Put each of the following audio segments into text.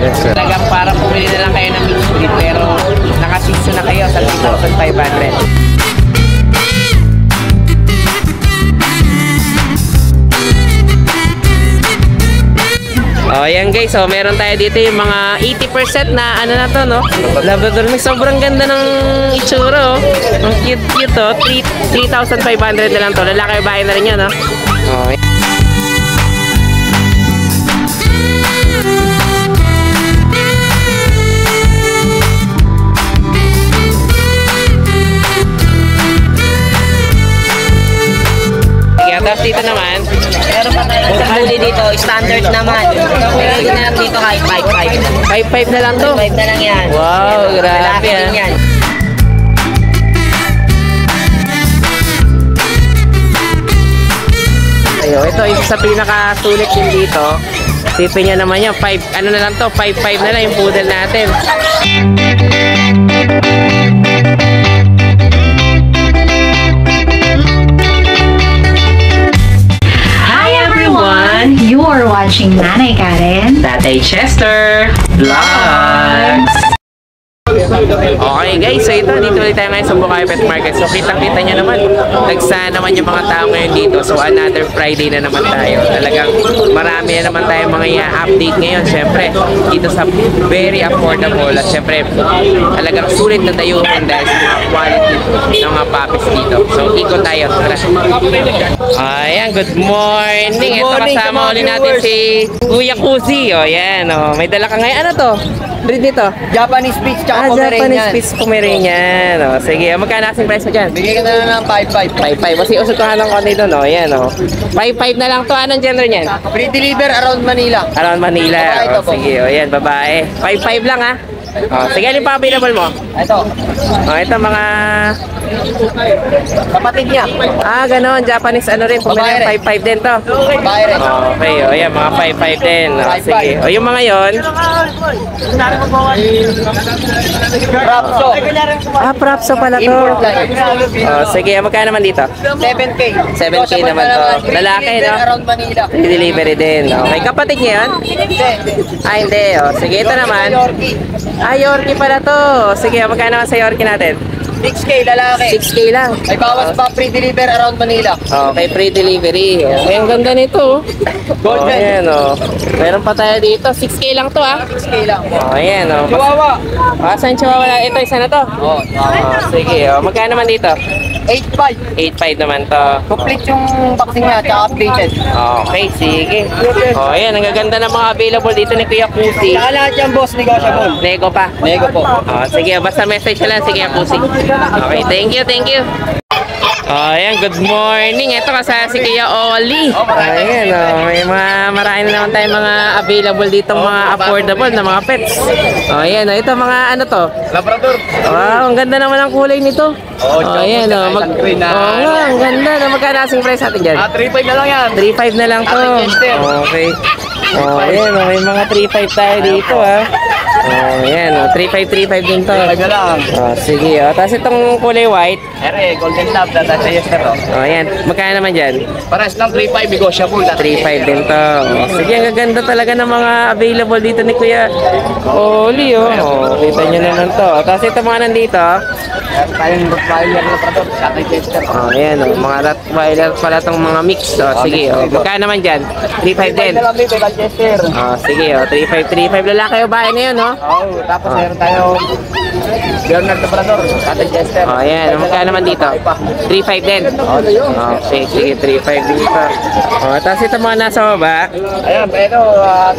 Yes, sir. Talagang para pumili na lang kayo ng mixed breed pero nakasitso na kayo sa 3,500. Oh, ayan guys, so meron tayo dito yung mga 80% na ano na to, no? Labrador mix. Sobrang ganda ng itsura, oh. Ang cute-cute, oh. 3,500 na lang to. Lalaki bahay na rin yun, no? Oh. Tapos dito naman, meron pa tayo sa bully dito, standard naman. Meron na lang dito kahit 5.5. 5.5 na lang to. 5 na lang yan. Wow, grabe din yan. Ayun, ito isa sa pinakasulit din dito. Sipin nyo naman yan, 5, ano na lang to, 5.5 na lang yung poodle natin. You are watching Nanay Karen, Tatay Chester Vlogs. Okay guys, so ito, dito ulit tayo ngayon sa Bukawi Pet Market. So kitang-kita nyo naman, nagsa naman yung mga tao ngayon dito. So another Friday na naman tayo. Talagang marami na naman tayo mga i-update ngayon. Siyempre, dito sa very affordable. At siyempre, talagang sulit na dayuhan dahil sa mga quality ng mga puppies dito. So ikot tayo. Ayan, good morning. Ito kasama ulit natin si Kuya Kuzi. O yan, o. May dala ka ngayon. Ano to? Breed nito? Japanese Spitz tsaka Pomeranian. Japanese Spitz Pomeranian. O, sige, magkano kasing price mo dyan? Bigay ka na lang ng 5.5. 5.5. Kasi usod ko nga ng konti doon. O, yan o. 5.5 na lang to. Anong gender niyan? Free deliver around Manila. Around Manila. Babae O, sige, o yan, babae. 5.5 lang ha. O, sige, ano pa available mo? Ito. O, ito mga... Kapatid niya. Ah, ganon. Japanese ano rin. Pomeranian 5.5 din to. Babae rin. Okay, o yan, mga 5.5 din. O, sige. O, yung mga yon. Rapso. Ah, Propso pala to. Import lang. O, sige, magkano naman dito? 7K. 7K naman to. Lalaki, no? Around Manila. Delivery din. Okay, kapatid niya yan? Hindi. Ah, hindi. O, sige, ito naman. Yorkie. Ah, Yorkie pala to. Sige, magkano naman sa Yorkie natin? 6K lalaki. 6K lang. May bawas pa free deliver around Manila. Okay, free delivery. Okay, ang ganda nito. Golden. Oh, ayan, oh. Meron pa tayo dito. 6K lang to, ah. 6K lang. Oh, ayan, oh. Chihuahua. Saan Chihuahua lang? Ito, isa na to. Oh, Oh, sige, oh. Magkano naman dito? 8.5. 8.5 naman to. Complete yung vaccine niya, tsaka updated. Okay, sige. Oh, ayan, ang gaganda ng mga available dito ni Kuya Pusi. Saka lahat yung boss, negotiable. Nego pa. Nego po. Oh, sige, basta message na lang si Kuya Pusi. Okay, thank you, thank you. Oh, ayan, good morning. Ito kasama si Kuya Oli. Ayan, oh, may marami na naman tayong mga available ditong mga affordable na mga pets. Oh, ayan, oh, ito mga ano to? Labrador. Wow, ang ganda naman ang kulay nito. Oh, ayan, oh, ang ganda. Magkano asing price natin dyan? 3.5 na lang yan. 3.5 na lang to. Okay. Oh, ayan, oh, may mga 3.5 tayo dito, ah. Oh, ayan, oh, 3.5 din to. Oh, sige, oh. Tapos itong kulay white. Ere, Golden Lab, data sa yes pero. Oh, ayan. Magkano naman dyan? Pares lang 3.5 negotiable. 3.5 din to. Oh, sige, ang gaganda talaga ng mga available dito ni Kuya Oli, oh. Oh, kita nyo naman to. Tapos ito mga nandito. Tayong Rottweiler na product, data Chester. Oh, ayan, oh. Mga Rottweiler pala tong mga mix. Oh, sige, oh. Magkano naman dyan? 3.5 din. lang dito, data Chester. Oh, sige, oh. 3.5 lalaki o bahay ngayon, no? Oh, tapos meron tayo Bernard Labrador, data Chester. Oh, ayan. Magkano naman dito? 3.5 din. Okay, sige, 3.5 dito. Oh, tapos ito mga nasa baba. Ayan, ito,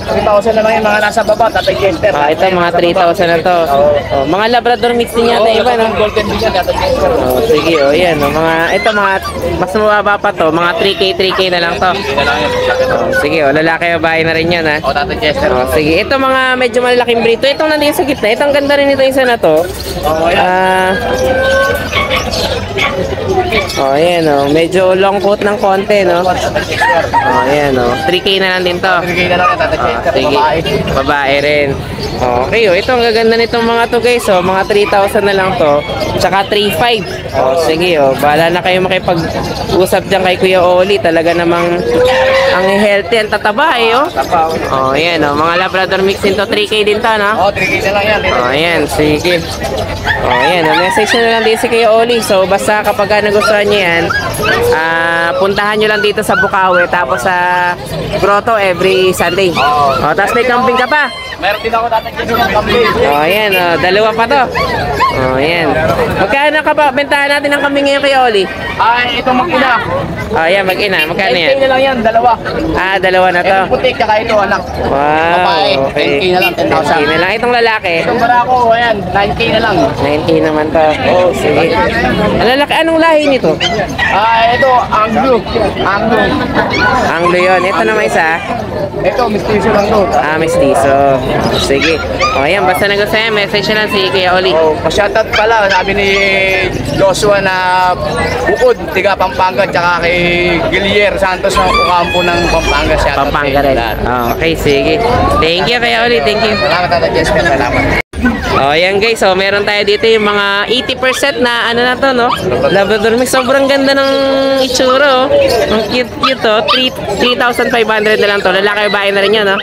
3,000 na lang yung mga nasa baba, data Chester. Ah, ito mga 3,000 na to. Oh, mga Labrador mix din yata iba, no? Golden din yan, data Chester. Oh, sige, oh, yan. Oh, ito mga, mas mababa pa to. Mga 3K na lang to. Oh, sige, oh, lalaki o bahay na rin yan, ha? Oh, data Chester. Oh, sige, ito mga medyo malaking brito. Itong nandiyan sa gitna. Itong ganda rin ito isa na to. Oh, ayan. Oh, ayan oh. Medyo long coat ng konti, no? Oh, ayan oh. 3K na lang din to. 3K na lang yan, Tata Chester. Sige. Babae. Babae rin. Okay, oh. Ito, ang gaganda nitong mga to, guys. Oh, mga 3,000 na lang to. Tsaka 3,500. Oh, sige, oh. Bahala na kayo makipag-usap dyan kay Kuya Oli. Talaga namang ang healthy, ang tataba, eh, oh. Oh, ayan, oh. Mga Labrador mix to 3K din to, no? Oh, 3K na lang yan. Oh, ayan, sige. Oh, ayan, message nyo na lang din si Kuya Oli. So, basta kapag nagustuhan nyo yan, puntahan nyo lang dito sa Bukawi, tapos sa Grotto every Sunday. Oh, tapos may camping ka pa. Meron din ako Tata Chester ng kambing. Oh, ayan, oh, dalawa pa to. Oh, ayan. Magkano ka ba? Bentahan natin ang kambing ngayon, Kuya Oli. Ay, ito mag-ina. Oh, ayan, mag-ina. Magkano 10K yan? na lang yan, dalawa. Ah, dalawa na to. Ito putik, tsaka ito anak. Wow, Babae, okay. 10K na lang, 10,000. 10K na lang. Itong lalaki, Itong barako, ayan, 9K na lang. 9K naman to. Oh, sige. Ang lalaki, anong lahi nito? Ito, Anglo. Anglo. Anglo yun. Ito naman isa. Ito, mistiso lang to. Ah, mestizo. Sige. O, ayan. Basta nagustuhan, message na lang si Kuya Oli. Oh, pa-shoutout pala, sabi ni Joshua na Bukod, tiga Pampanga, tsaka kay Gilier Santos ng Ocampo ng Pampanga. Shoutout Pampanga kay rin. lahat. Okay, sige. Thank you, Kuya Oli. Thank you. Salamat, Tata Chester. Salamat. O, ayan guys. So, meron tayo dito yung mga 80% na ano na to, no? Labrador mix. Sobrang ganda ng itsura, oh. Ang cute, oh. 3,500 na lang to. Lalaki babae na rin yun, no?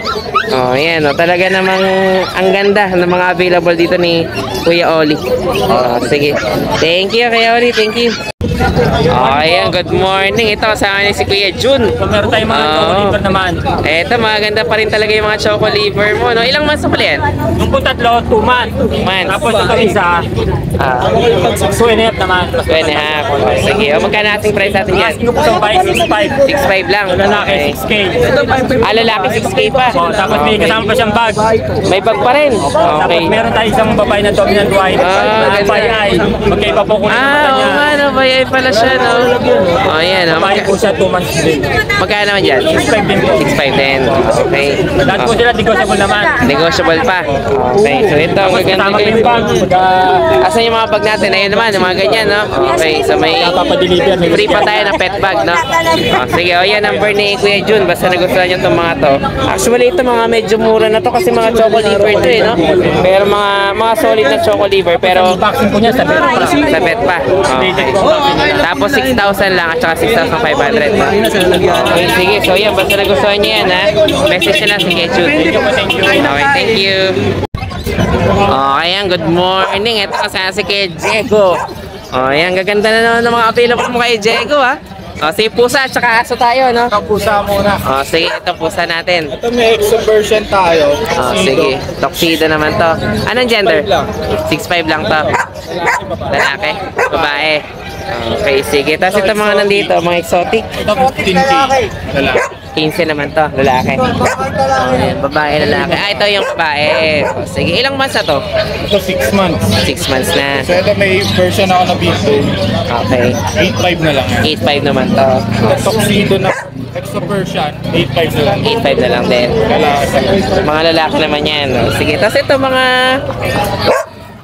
O, ayan, oh. Talaga namang ang ganda ng mga available dito ni Kuya Oli. O, sige. Thank you, Kuya Oli. Thank you. Ayan, good morning. Ito, kasama niya si Kuya Jun. Meron tayong mga choco liver naman. Eto, maganda pa rin talaga yung mga choco liver mo, no? Ilang months na pala yan? Yung po tatlo, 2 months. Months. Tapos ito isa, 2.5 naman. 2.5. O, sige. O, magkano ating price natin yan? Asking ko po sa bahay, 6.5. 6.5 lang. Lalaki, Okay. 6K. Ah, lalaki 6K pa. Tapos may kasama pa siyang bag. May bag pa rin. Tapos Okay. meron tayong isang babae na dominant white. Ah, ganda. Bayay. Magkaiba po kung ano Ah, oo niya. nga, no. Bayay pala siya, no? O, ayan, no. Babae po siya, 2 months din. Magkano naman dyan? 6.5 din po. 6.5 din. Okay. Lahat po sila negotiable naman. Negotiable pa. Okay. So, ito, ang Tapos gaganda kasama pa guys. yung bag. Asan yung mga bag natin? Ayun naman, yung mga ganyan, no? Okay, so may Papadeliver. free pa tayo ng pet bag, no? O, sige, o yan, number ni Kuya Jun. Basta nagustuhan nyo itong mga to. Actually, ito mga medyo mura na to kasi mga choco liver to, eh, no? Pero mga solid na choco liver, pero Vaccine po niya sa pera. sa pet pa. Okay. Tapos 6,000 lang at saka 6,500. No? Okay, sige. So, yan. Basta nagustuhan nyo yan, ha? Message nyo lang si Kuya Jun. Okay, thank you. Okay, yan. Good morning. Ito kasama si Kuya Diego. Oh, yan. Gaganda na naman ng mga available mo kay Diego, ha? O, sige, pusa at saka aso tayo, no? Pusa muna. O, sige. Ito, pusa natin. Ito may extra version tayo. O, sige. Tuxedo naman to. Anong gender? 6'5 lang to. Lalaki. Babae. Okay, sige. Tapos ito mga nandito, mga exotic. Ito 15K. Lalaki. 15 naman to, lalaki. Ayan, babae, lalaki. Ah, ito yung babae. O, sige, ilang months na to? Ito 6 months. 6 months na. So ito may version ako na Bito. Okay. 8.5 na lang yan. 8'5 naman to. Ito tuxedo na extra version. 8.5 na lang. 8'5 na lang din. Lalaki. Mga lalaki naman yan. O, sige, tapos ito mga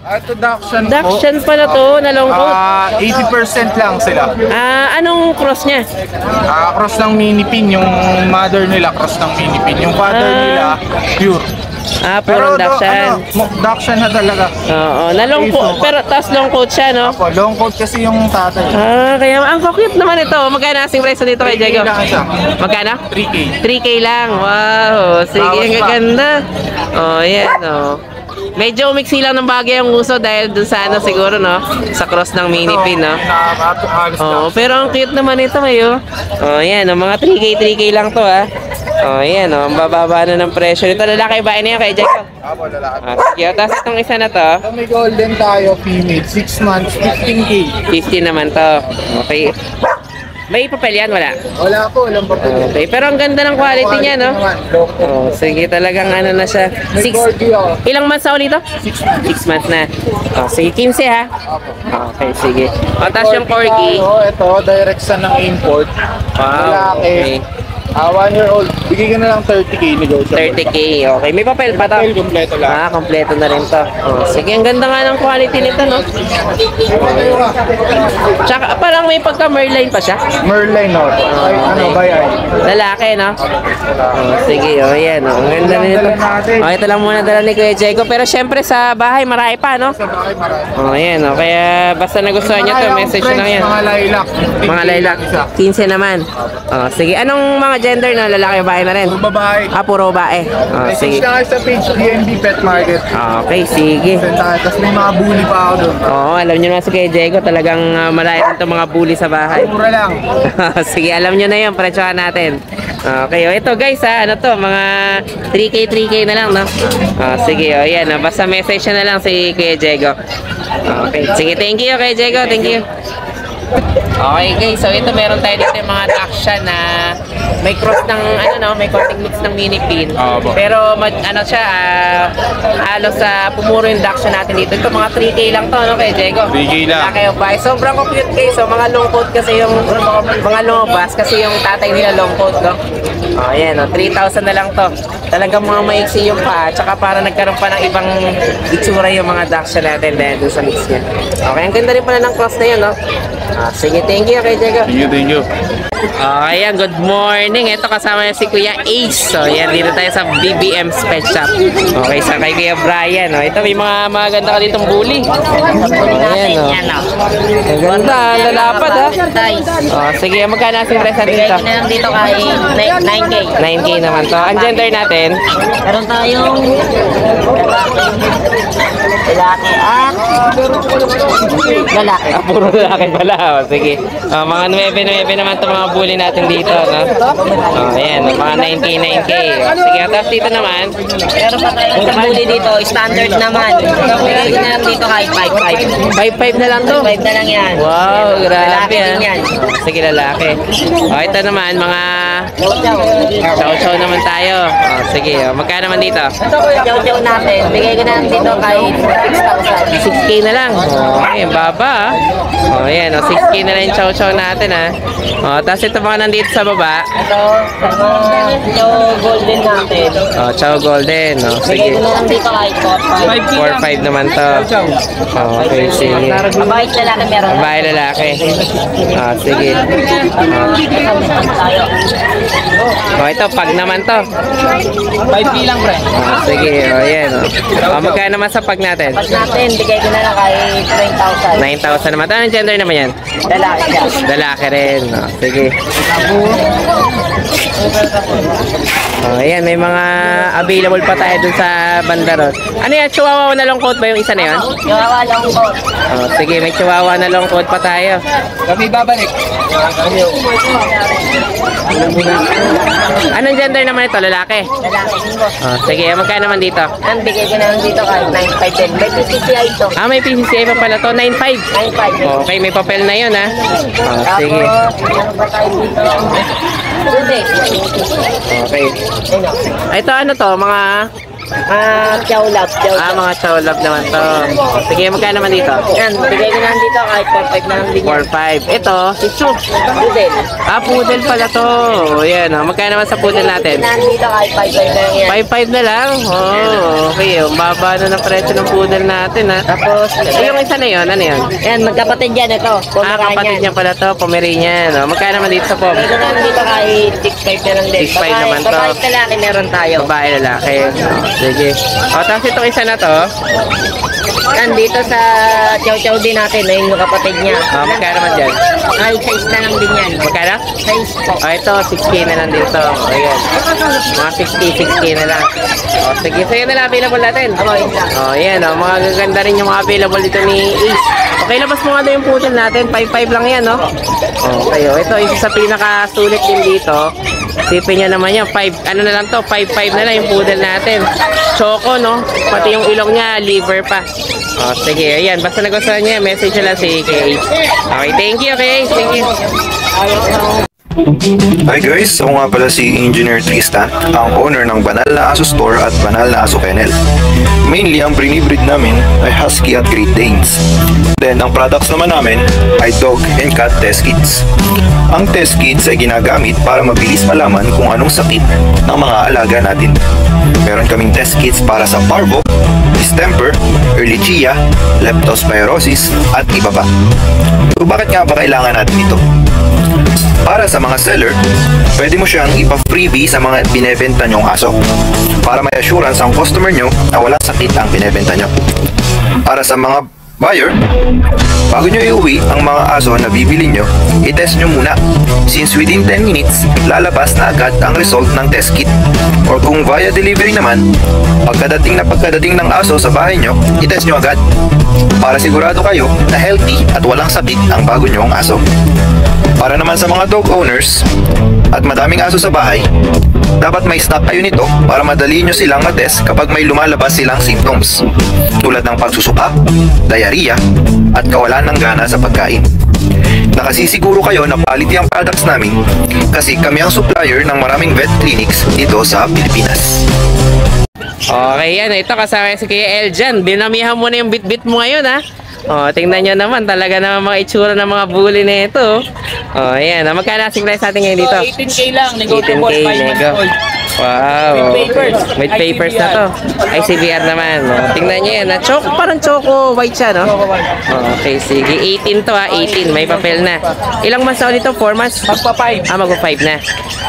Ito Dachshund po. Dachshund pala to, na long coat. 80% lang sila. Ah, anong cross niya? Cross ng mini pin. Yung mother nila cross ng mini pin. Yung father nila pure. Ah, purong Dachshund. Dachshund na talaga. Oo, na long coat. Pero tapos long coat siya, no? Opo, long coat kasi yung tatay. Kaya ang cute naman ito. Magkano asing price dito kay Diego? 3K lang isa. Magkano? 3K. 3K lang. Wow. Sige, Bawas ang pa. gaganda. Oh, yan, oh. Medyo umiksi lang ng bagay ang uso dahil dun sa ano siguro, no? Sa cross ng mini pin, no? Oh, pero ang cute naman ito, mayo. Oh, yan, oh, mga 3K lang to, ha. Oh, yan, oh. Ang bababa na ng presyo. Ito lalaki ba na yan kay Diego? Apo, lalaki. Sige, tapos itong isa na to, Ito may golden tayo, female, 6 months, 15K. 15 naman to. Okay. May papel yan, wala? Wala po, walang papel. Okay, pero ang ganda ng quality niya, no? Oh, sige, talagang ano na siya. May corgi ako. Ilang months na ulit to? 6 months na. Oh, sige, 15 ha? Okay, sige. O, tapos yung corgi. Ito, direct sa ng import. Wow, Lalaki. okay. 1 year old. Bigay ka na lang 30k negotiable. 30k, okay. May papel pa to? Kompleto lang. Ah, kompleto na rin to. Oh, sige, ang ganda nga ng quality nito, no? Tsaka parang may pagka-merline pa siya. Merline, no? Ay, ano, bayan. Lalaki, no? Oh, sige, oh, yan, oh. Ang ganda nito. Oh, ito lang muna dala ni Kuya Diego. Pero syempre sa bahay, marami pa, no? Oh, yan, oh. Kaya basta nagustuhan nyo to, message nyo lang yan. Mga lilac. Mga lilac, 15 naman. Oh, sige, anong mga gender na lalaki babae na rin? Babae. Ah, puro babae. Oh, sige. Message na kayo sa page DNB Pet Market. Okay, sige. Tapos may mga bully pa ako doon. Oo, alam nyo na si Kuya Diego, talagang malayo itong mga bully sa bahay. Mura lang. Sige, alam nyo na yun, presyohan natin. Okay, ito guys ano to, mga 3K na lang, no? Sige, yan, basta message na lang si Kuya Diego. Okay, sige, thank you Kuya Diego, thank you. Okay guys, so ito meron tayo dito yung mga Dachshund na may cross ng may konting mix ng mini pin. Pero siya halos sa pumuro yung Dachshund natin dito. Ito mga 3K lang to, no, kay Diego. 3K lang. Kayo ba? Sobrang cute guys. So mga long coat kasi yung mga lumabas kasi yung tatay nila long coat, no. Oh, ayan, 3,000 na lang to. Talagang mga maiksi yung pa, tsaka para nagkaroon pa ng ibang itsura yung mga Dachshund natin dahil dun sa mix niya. Okay, ang ganda rin pala ng cross na yun, no. Sige, thank you kay Diego. Thank you. Ayan, good morning. Ito kasama niya si Kuya Ace. So, yan, dito tayo sa BBM Pet Shop. Okay, sa kay Kuya Brian. Ito, may mga maganda ka ditong bully. Ayan, ang ganda, lalapad, ha. Sige, magkano ang price natin dito? Bigay na lang dito kay 9K. 9K naman to. Ang gender natin? Meron tayong lalaki at lalaki. Puro lalaki pala. Sige. Mga 9 naman itong mga bully natin dito, no? Ayan, mga 9K. Sige, tapos dito naman. Meron pa tayong isang bully dito, standard naman. Bigay ko na lang dito kahit 5.5. 5.5 na lang to. 5 na lang yan. Wow, grabe, Lalaki din yan. Sige, lalaki. Ito naman, mga chow-chow naman tayo. Sige, magkano naman dito? Chow-chow natin, bigay ko na lang dito kahit 6,000. 6K na lang. Okay, baba. Ayan, 6K na lang yung chow-chow natin, ha. Tapos ito mga nandito sa baba. Ito, chow golden natin. Chow golden. Bigay Sige. ko na lang dito kahit 4.5. 4.5 naman to. Okay, sige. Mabait lalaki meron. Babae lalaki. Sige. Ito, pag naman to. 5K lang, pre. Sige, ayan. Magkano naman sa pag natin? Pag natin, bigay ko na lang kahit 9,000. 9,000 naman. Anong gender naman yan? Lalaki siya. Lalaki rin. Sige. Ayan, may mga available pa tayo dun sa banda ron. Ano yan? Chihuahua na long coat ba yung isa na yun? Yung awalong ko. Sige, may chihuahua na long coat pa tayo. Kami babalik. Anong gender naman ito? Lalaki? Lalaki din ko. Sige, magkano naman dito? Ang bigay ko na lang dito kahit 9,500 din. May PCCI ito. May PCCI pa pala to, 9.5. 9,500. Okay, may papel na yun, ha. Sige. Tapos, ano ba tayo dito? Hindi. Okay. Ito ano to, mga Chow love. mga chow love naman to. Sige, magkano naman dito? Yan, bigay ko na lang dito kahit 4,500 na lang din yan. 4.5. Ito, si Chu. Pudel. Poodle pala to. Ayan, magkano naman sa poodle natin? Bigay ko na lang dito kahit 5,500 na lang yan. 5.5 na lang? Okay. Ang baba na ng presyo ng poodle natin, ha. Tapos, Yung isa na yun, ano yun? yan, magkapatid yan ito. Kapatid niya pala to, Pomeranian. Magkano naman dito sa pom? Bigay ko na lang dito kahit 6,500 na lang din. 6,500 naman to. Babae lalaki meron tayo. Babae, lalaki. Sige. Tapos itong isa na to, Nandito sa chow-chow din natin, ayun yung kapatid niya. magkano naman dyan? Ay, size na lang din yan. Magkano? Size po. Ito, 6K na lang dito. Ayan. Mga 6K na lang. Sige, so yun na lang available natin. Yun lang. Ayan, mga gaganda rin yung mga available dito ni Ace. Okay, labas mo nga na yung poodle natin. 5.5 lang yan, no? Okay, ito, isa sa pinakasulit din dito. Sipin nyo naman yan, 5, ano na lang to, 5.5 na lang yung poodle natin. Choco, no? Pati yung ilong niya, liver pa. Sige, ayan, basta nagustuhan niya, message nyo lang si Ace. Okay, thank you, okay, thank you. Hi guys, ako nga pala si Engineer Tristan, ang owner ng Banal na Aso Store at Banal na Aso Kennel. Mainly, ang brinibreed namin ay Husky at Great Danes. Then, ang products naman namin ay Dog and Cat Test Kits. Ang test kits ay ginagamit para mabilis malaman kung anong sakit ng mga alaga natin. Meron kaming test kits para sa parvo, distemper, ehrlichia, leptospirosis, at iba pa. So, bakit nga ba kailangan natin ito? Para sa mga seller, pwede mo siyang ipa-freebie sa mga binebenta nyong aso para may assurance ang customer nyo na walang sakit ang binebenta nyo. Para sa mga buyer, bago nyo iuwi ang mga aso na bibili nyo, i-test nyo muna since within 10 minutes, lalabas na agad ang result ng test kit. Or kung via delivery naman, pagkadating ng aso sa bahay nyo, i-test nyo agad para sigurado kayo na healthy at walang sakit ang bago nyong aso. Para naman sa mga dog owners at madaming aso sa bahay, dapat may stock kayo nito para madali nyo silang matest kapag may lumalabas silang symptoms tulad ng pagsusuka, diarrhea, at kawalan ng gana sa pagkain. Nakasisiguro kayo na quality ang products namin kasi kami ang supplier ng maraming vet clinics dito sa Pilipinas. Okay, yan. Ito kasama si Kuya Eljan. Binamihan mo na yung bit-bit mo ngayon, ha? Oh, tingnan nyo naman. Talaga naman mga itsura ng mga bully na ito. Oh, ayan. Magkano asking price natin ngayon dito? 18K lang, negotiable 18K, 5 months nego. old. Wow. With papers. With papers na to. ICVR naman. Oh, tingnan nyo yan. Choco, parang choco white siya, no? Oh, okay, sige. 18 to, ha? 18. May papel na. Ilang months na ulit ito? 4 months? Magpa-5. Magpa-5 na.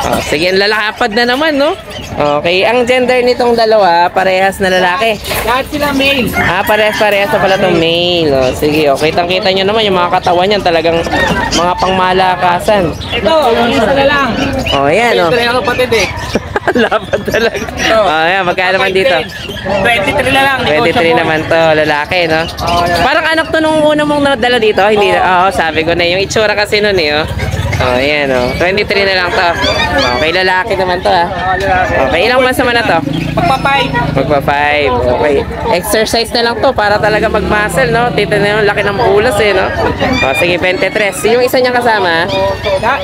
Oh, sige, ang lalakapad na naman, no? Okay, ang gender nitong dalawa, parehas na lalaki. Lahat sila male. Parehas na pala itong male. Oh, sige, okay. Kitang-kita nyo naman yung mga katawan niyan, talagang mga pangmalakasan. Ito, yung isa na lang. Oh, yan, oh. Ito yung kapatid eh. Lapad talaga. Oh, yan, magkano naman dito? 23 na lang. 23 naman to, lalaki, no? Parang anak to nung una mong nadala dito, hindi na. Oo, sabi ko na, yung itsura kasi nun eh, oh. Oh, yan, oh. 23 na lang to. Okay, lalaki naman to, ha. Okay, ilang months naman na to? Magpa-5. Magpa-5. Okay. Exercise na lang to para talaga mag-muscle, no? Tita na yung laki ng ulas, eh, no? Oh, sige, 23. Yung isa niyang kasama,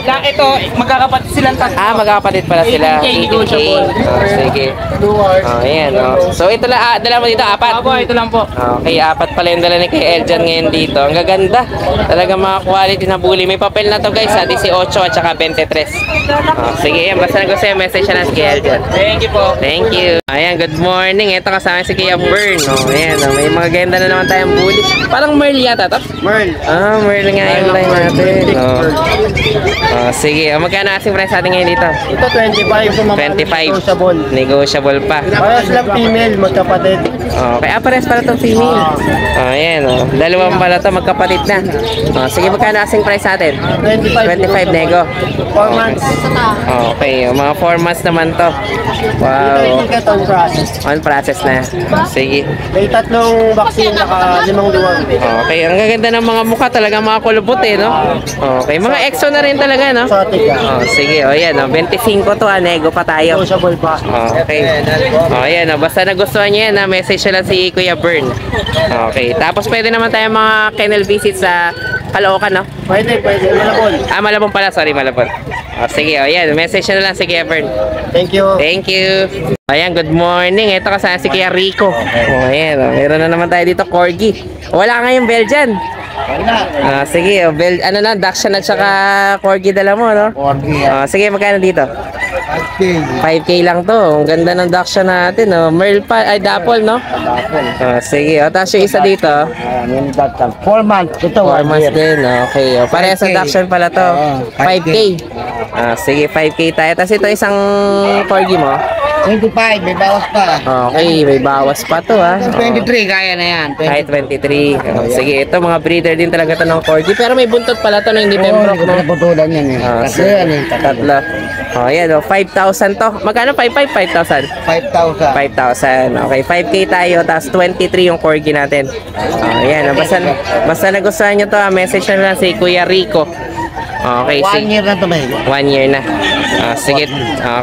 Ito, magkakapatid silang tatlo. magkakapatid pala sila. 18K 18K. negotiable. Oh, sige. Oh, ayan, oh. So, ito lang, dala mo dito, 4? Abo, ito lang po. Okay, 4 pala yung dala ni Kuya Eljan ngayon dito. Ang gaganda. Talaga mga quality na bully. May papel na to, guys, ha? 18 at saka 23. Oh, sige, yan. Basta nag-gusto yung message na si Kuya Eljan. Thank you po. Thank you. Ayan, good morning. Ito kasama si Kuya Bern. Oh, ayan, oh, may mga ganda na naman tayong bully. Parang Merle yata to? Merle. Merle nga yung line natin. Oh, sige. Magkano asking price natin ngayon dito? Ito 25 kung 25. Negotiable pa. Para sila female, magkapatid. Okay, pares pala itong female. Oh, ayan, oh. Dalawang pala ito, magkapatid na. Oh, sige, magkano asking price natin? 25 nego. 4 months. Okay, mga 4 months naman to. Wow. On process. On process na. Sige. May 3 vaccine, naka 5 liwag. Okay, ang gaganda ng mga mukha talaga, mga kulubot eh, no? Okay, mga exo na rin talaga, no? Exotic. Oh, sige, oh yan, oh. 25 to, nego pa tayo. Negotiable pa. Okay. Oh, yan, oh. Basta nagustuhan niya yan, message siya lang si Kuya Bern. Okay, tapos pwede naman tayo mga kennel visit sa Caloocan, no? Pwede. Malabon. Malabon pala, sorry, Malabon. Oh, sige, oh, yan, message na lang si Kuya Bern. Thank you. Thank you. Ayan, good morning. Ito kasama si Kuya Rico. Oh, ayan, oh. Meron na naman tayo dito, Corgi. Wala nga yung Belgian. Sige, oh, ano na, Dachshund at saka Corgi dala mo, no? Corgi. Sige, magkano dito? 5K lang to. Ang ganda ng Dachshund natin, no? Merle pa, ay, Dapple, no? Sige, tapos yung isa dito. 4 months. Ito 4 months din, okay. Parehas ang Dachshund pala to. 5K. Sige, 5K tayo. Tapos ito isang Corgi mo. 25, may bawas pa. Okay, may bawas pa to, ha. 23, kaya na yan. Kahit 23. Sige, ito mga breeder din talaga to ng Corgi. Pero may buntot pala to na hindi pembroke, no? Putulan yan eh. Tatlo yan eh. Tatlo. Ayan, 5,000 to. Magkano? 5,000? 5,000. Okay, 5K tayo. Tapos 23 yung Corgi natin. Ayan, basta nagustuhan nyo to, message na lang si Kuya Rico. Okay, 1 year na to, may. 1 year na. Sige.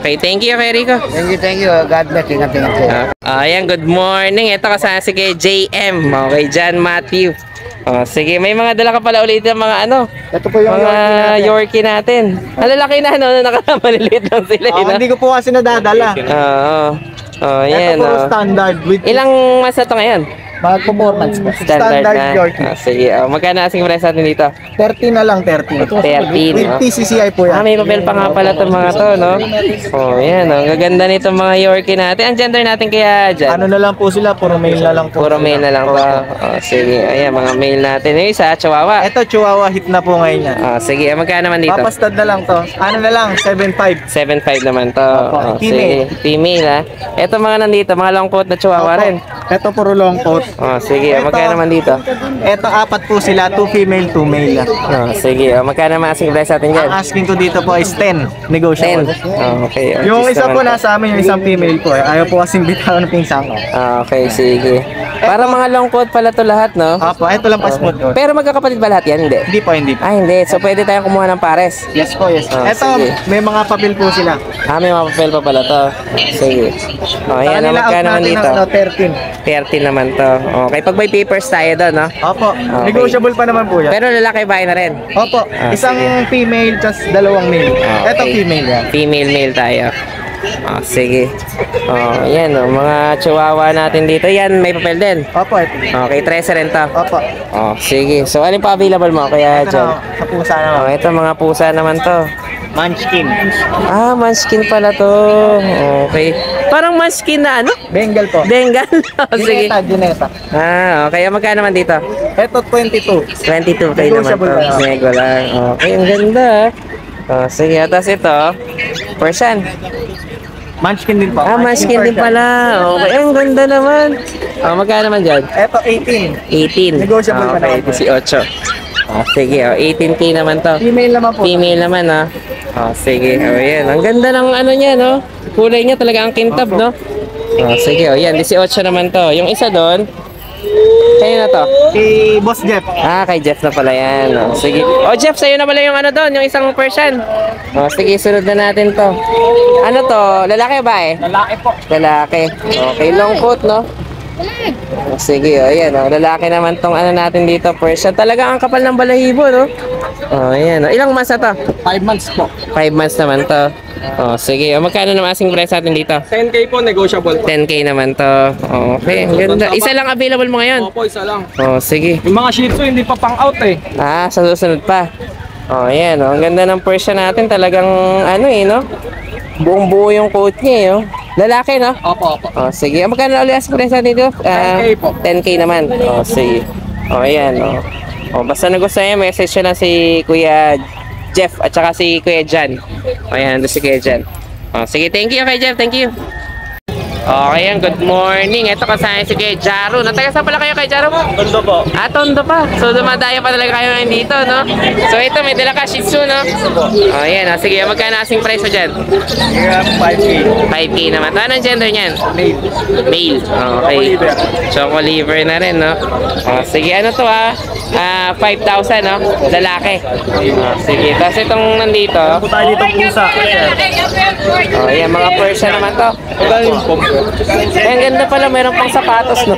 Okay, thank you, Kuya Rico. Thank you. God bless. Ingat po. Ayan, good morning. Ito kasama si kay JM. Okay, John Matthew. Oh, sige, may mga dala ka pala ulit yung mga ano. Ito po yung Mga Yorkie natin. Ang lalaki na, no? Nakamaliliit lang sila, no? hindi ko po kasi nadadala. Oo. Oh, yan, Ito po oh. standard with Ilang months na to ngayon? performance po. Standard na. Yorkie. Sige, magkano asking price natin dito? 13 na lang, 13. 13, With no? PCCI po yan. May papel pa nga pala itong mga to, no? Oh, yan, oh. Ang gaganda nitong mga Yorkie natin. Ang gender natin kaya dyan? Ano na lang po sila, puro male na lang po. Puro male na lang to. Oh, sige, ayan, mga male natin. Yung isa, Chihuahua. Ito, Chihuahua hit na po ngayon yan. Oh, sige, magkano naman dito? Papastad na lang to. Ano na lang, 7.5. 7.5 naman to. Oh, Female. sige. Female, ha? Ito mga nandito, mga long coat na Chihuahua rin. Ito puro long coat. Oh, sige, magkano naman dito? Ito, 4 po sila, 2 female, 2 male. Oh, sige, magkano naman asking price natin dyan? Ang asking ko dito po is 10. Negotiable. 10. Oh, okay. Oh, Yung cheese isa po naman to. nasa amin, yung isang female po. Ayaw po kasing bitawan ng pinsang ko. Ah, okay, sige. Para mga long coat pala to lahat, no? Apo, ito lang pa smooth ko. Pero magkakapatid ba lahat yan? Hindi. Hindi po, hindi po. Ah, hindi. So, pwede tayong kumuha ng pares. Yes po, yes. Ah, Ito, sige. may mga papel po sila. Ah, may mga papel pa pala to. Sige. Oh, Sa yan. kanila, out Magkano naman natin dito? ng 13. 30 naman to. Okay, pag may papers tayo doon, no? Opo, Okay. negotiable pa naman po yan. Pero lalaki ba na rin? Opo, Ah, isang sige. female, just 2 male. Okay. Ito female yan. Female-male tayo. Oh, sige. Oh, yan, oh. Mga chihuahua natin dito. Yan, may papel din. Opo, ito. Okay, 13 rin to. Opo. Oh, sige. So, alin pa available mo? Kaya Ito dyan. na, sa pusa naman. Oh, ito mga pusa naman to. Munchkin. Ah, Munchkin pala to. Okay. Parang Munchkin na ano? Bengal po. Bengal. Oh, sige. Gineta, gineta. Ah, okay. Magkano naman dito? Ito, 22. 22K naman to. Negotiable pa. Nego lang. Okay, ang ganda. Oh, sige. Tapos ito, Persian. Munchkin din po. Ah, Munchkin din Persian. pala. Okay, ang ganda naman. Oh, magkano naman dyan? Ito, 18. 18. Negotiable pa Okay, naman. 18. Oh, sige. Oh, 18K naman to. Female naman po. Female naman, ah. Oh, sige. Oh, yan. Ang ganda ng ano niya, no? Kulay niya talaga ang kintab, no? Oh, sige. Oh, yan. 18 naman to. Yung isa doon, kayo na to. Si Boss Jeff. Ah, kay Jeff na pala yan. Oh, sige. Oh, Jeff, sa'yo na pala yung ano doon, yung isang Persian. Oh, sige, sunod na natin to. Ano to? Lalaki ba eh? Lalaki po. Lalaki. Okay, long coat, no? Oh, sige, oh, yan. Oh, lalaki naman tong ano natin dito, Persian. Talaga ang kapal ng balahibo, no? Oh, yan. Oh. Ilang months na to? 5 months po. 5 months naman to. Oh, sige. Oh, magkano naman asking price natin dito? 10K po, negotiable po. 10K naman to. Oh, okay, ang ganda. Isa lang available mo ngayon. Opo, isa lang. Oh, sige. Yung mga Shih Tzu, hindi pa pang out eh. Ah, sa susunod pa. Oh, ayan. Oh. Ang ganda ng Persian natin. Talagang, ano eh, no? Buong-buo yung coat niya, eh, oh. Lalaki, no? Opo, opo. Oh, sige. Magkano ulit asking price natin dito? 10K po. 10K naman. Oh, sige. Oh, ayan, oh. Oh, basta nagustuhan niya, message nyo lang si Kuya Jeff at saka si Kuya Jan. Oh, ayan, doon si Kuya Jan. Oh, sige, thank you, Kuya Jeff. Thank you. Okay, yan. Good morning. Ito kasama si Kuya Jaro. Nataga saan pala kayo, Kuya Jaro? Tondo po. Ah, Tondo pa. So, dumadayo pa talaga kayo ngayon dito, no? So, ito, may dala ka Shih Tzu, no? Oh, yan. Oh, sige, magkano asing price mo dyan? 5K. 5K naman. Anong gender niyan? Male. Male. Okay. Choco liver na rin, no? Oh, sige, ano to, 5,000, no? Lalaki. Oh, sige. Tapos itong nandito. Tayo dito pusa. Oh, yan, mga Persian naman to. Eh, ang ganda pala, meron pang sapatos, no?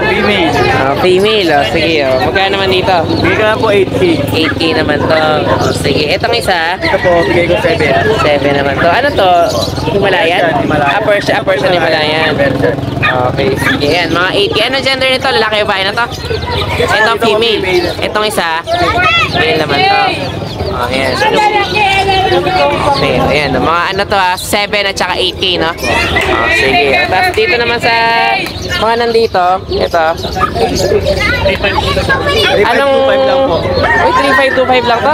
Female. Female, oh. Sige, oh. Magkano naman dito? Bigay ka na po 8K. 8K naman to. Oh, sige, itong isa, Ito po, bigay ko 7. 7 naman to. Ano to? Himalayan? Himalayan. Persian Himalayan. Okay, sige yan. Mga 8K. Ano gender nito? Lalaki o babae na to? Itong female. Itong isa, male naman to. Oh, ayan. Okay, ayan. Mga ano to 7 at saka 8K, no? Oh, sige. Tapos dito naman sa mga nandito, ito. Anong... 3525 lang po. Uy, 3525 lang to?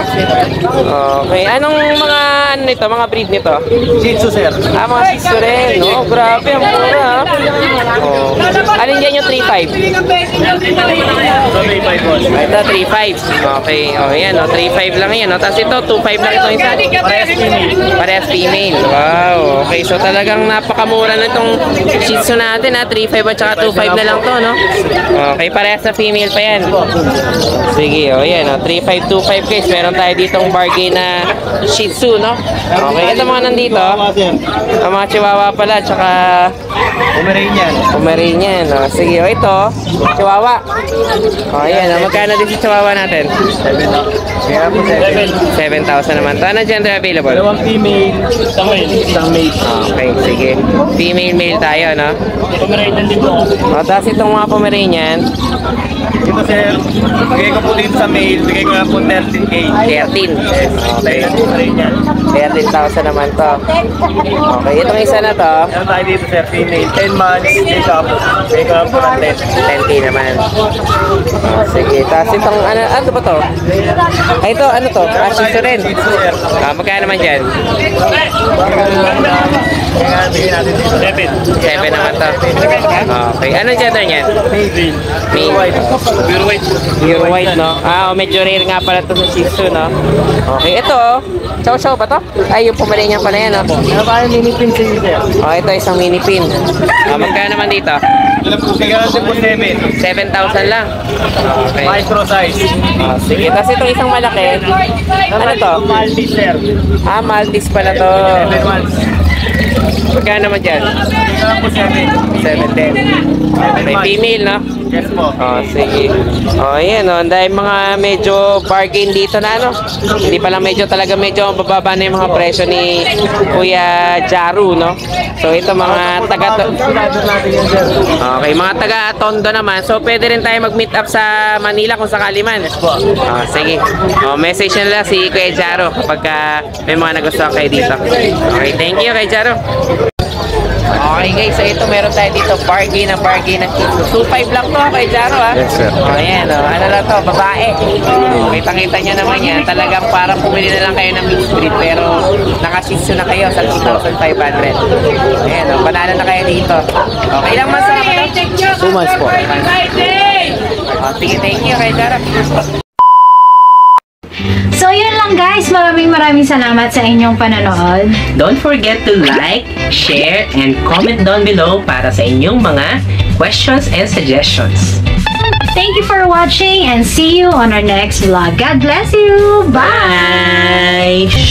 Okay. Anong mga ano nito? Mga breed nito? Shih Tzu, sir. Ah, mga Shih Tzu rin. No, grabe. Ang mura, ha? Oh. Alin dyan yung 3.5? Ito, 3.5. Okay. Oh, yan. Oh, 3.5 lang yan. Oh. Tapos ito, 2.5 lang ito isa. Parehas female. Parehas female. Wow. Okay, so talagang napakamura na itong Shih Tzu natin ha. 3.5 at saka 2.5 na lang to, no? Okay, parehas na female pa yan. Sige, o yan, o. 3.5, 2.5 guys. Meron tayo ditong bargain na Shih Tzu, no? Okay, ito mga nandito. Ang mga Chihuahua pala, tsaka Pomeranian. Pomeranian. O, sige, o ito. Chihuahua. O, yan. O, magkano din si Chihuahua natin? 7,000 naman. Ito, ano gender available? Dalawang female, isang male. Okay, sige. Female, male tayo, no? Pomeranian din po. O, tapos itong mga Pomeranian, Ito sir, bigay ko po dito sa male, bigay ko na po 13K. 13. Okay. Pomeranian. 13,000 naman to. Okay, itong isa na to, Meron tayo dito sir, female, 10 months, bigay ko na po ng 10. 10K naman. O, sige. Tapos itong, ano ba to? Ay, ito, ano to? Shih Tzu rin. Sir, Magkano naman dyan? kaya bigyan natin dito 7. 7 naman to. Okay. Anong gender niyan? Male. Male. Pure white. Pure white, no? Medyo rare nga pala ito sa Shih Tzu, no? Okay, ito, chow chow ba to? Ay, yung Pomeranian pa na yan, no? Meron tayo mini pin sa inyo sir. Oh, ito isang mini pin. Magkano naman dito? Bigyan natin po 7. 7,000 lang. Okay. Micro size. Sige, tapos itong isang malaki. Ano to? Maltese sir. Maltese pala to. 7 months. Magkano naman dyan? Bigyan natin po 7. 710. Okay, female, no? Yes po. Sige. Ayan, dahil mga medyo bargain dito na, no? Hindi pala talaga medyo bababa na yung mga presyo ni Kuya Jaru, no? So, ito mga Okay, mga taga-Tondo naman. So, pwede rin tayo mag-meet up sa Manila kung sakali man. Sige. Message nyo lang si Kuya Jaru kapag may mga nagustuhan kayo dito. Okay, thank you, Kuya Jaru. Okay guys, so ito meron tayo dito bargain ng Shih Tzu. 2.5 lang to kay Jaro ha. Yes, sir. Ayan o, ano lang to, babae. Kita-kita nyo naman yan, talagang parang pumili na lang kayo ng mixed breed pero naka-Shih Tzu na kayo sa 2,500. Ayan o, panalo na kayo dito. Okay, ilang months na ba to? 2 months po. Sige, thank you kay Jaro. So yun lang guys, maraming salamat sa inyong panonood. Don't forget to like, share, and comment down below para sa inyong mga questions and suggestions. Thank you for watching and see you on our next vlog. God bless you! Bye! Bye!